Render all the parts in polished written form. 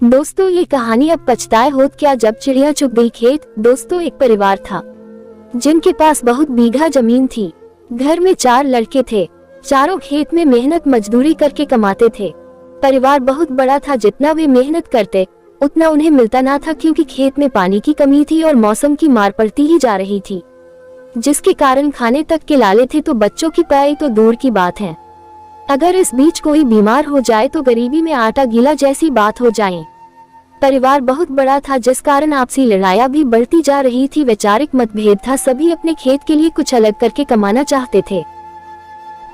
दोस्तों ये कहानी अब पछताए होत क्या जब चिड़िया चुग गई खेत। दोस्तों एक परिवार था जिनके पास बहुत बीघा जमीन थी। घर में 4 लड़के थे। चारों खेत में मेहनत मजदूरी करके कमाते थे। परिवार बहुत बड़ा था, जितना वे मेहनत करते उतना उन्हें मिलता ना था, क्योंकि खेत में पानी की कमी थी और मौसम की मार पड़ती ही जा रही थी, जिसके कारण खाने तक के लाले थे तो बच्चों की पढ़ाई तो दूर की बात है। अगर इस बीच कोई बीमार हो जाए तो गरीबी में आटा गीला जैसी बात हो जाए। परिवार बहुत बड़ा था, जिस कारण आपसी लड़ाइयाँ भी बढ़ती जा रही थी। वैचारिक मतभेद था, सभी अपने खेत के लिए कुछ अलग करके कमाना चाहते थे,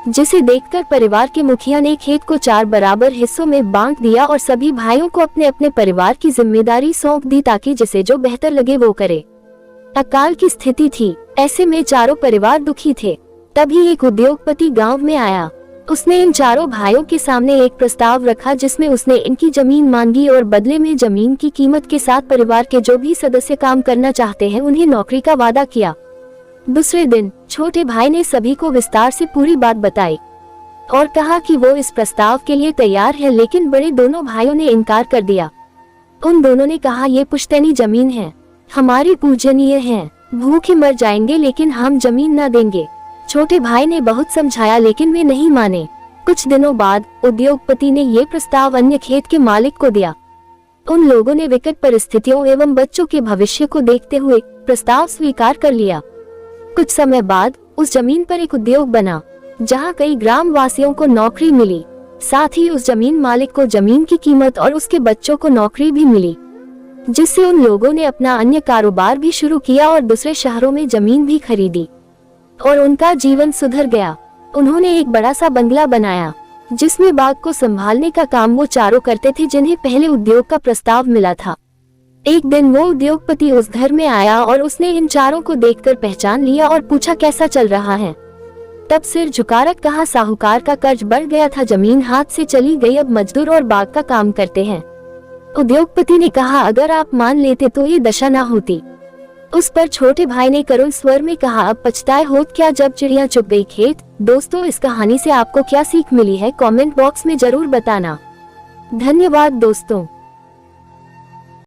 जिसे देखकर परिवार के मुखिया ने खेत को 4 बराबर हिस्सों में बांट दिया और सभी भाइयों को अपने अपने परिवार की जिम्मेदारी सौंप दी, ताकि जिसे जो बेहतर लगे वो करे। अकाल की स्थिति थी, ऐसे में चारों परिवार दुखी थे। तभी एक उद्योगपति गांव में आया। उसने इन चारों भाइयों के सामने एक प्रस्ताव रखा, जिसमें उसने इनकी जमीन मांगी और बदले में जमीन की कीमत के साथ परिवार के जो भी सदस्य काम करना चाहते हैं उन्हें नौकरी का वादा किया। दूसरे दिन छोटे भाई ने सभी को विस्तार से पूरी बात बताई और कहा कि वो इस प्रस्ताव के लिए तैयार है, लेकिन बड़े दोनों भाइयों ने इनकार कर दिया। उन दोनों ने कहा, ये पुश्तैनी जमीन है, हमारी पूजनीय है, भूखे मर जाएंगे लेकिन हम जमीन न देंगे। छोटे भाई ने बहुत समझाया लेकिन वे नहीं माने। कुछ दिनों बाद उद्योगपति ने ये प्रस्ताव अन्य खेत के मालिक को दिया। उन लोगों ने विकट परिस्थितियों एवं बच्चों के भविष्य को देखते हुए प्रस्ताव स्वीकार कर लिया। कुछ समय बाद उस जमीन पर एक उद्योग बना, जहां कई ग्राम वासियों को नौकरी मिली। साथ ही उस जमीन मालिक को जमीन की कीमत और उसके बच्चों को नौकरी भी मिली, जिससे उन लोगों ने अपना अन्य कारोबार भी शुरू किया और दूसरे शहरों में जमीन भी खरीदी और उनका जीवन सुधर गया। उन्होंने एक बड़ा सा बंगला बनाया, जिसमें बाग को संभालने का काम वो चारों करते थे, जिन्हें पहले उद्योग का प्रस्ताव मिला था। एक दिन वो उद्योगपति उस घर में आया और उसने इन चारों को देखकर पहचान लिया और पूछा, कैसा चल रहा है। तब सिर झुकाकर कहा, साहूकार का कर्ज बढ़ गया था, जमीन हाथ से चली गई, अब मजदूर और बाग का काम करते हैं। उद्योगपति ने कहा, अगर आप मान लेते तो ये दशा ना होती। उस पर छोटे भाई ने करुण स्वर में कहा, अब पछताए होत क्या जब चिड़िया चुग गई खेत। दोस्तों इस कहानी से आपको क्या सीख मिली है, कमेंट बॉक्स में जरूर बताना। धन्यवाद दोस्तों।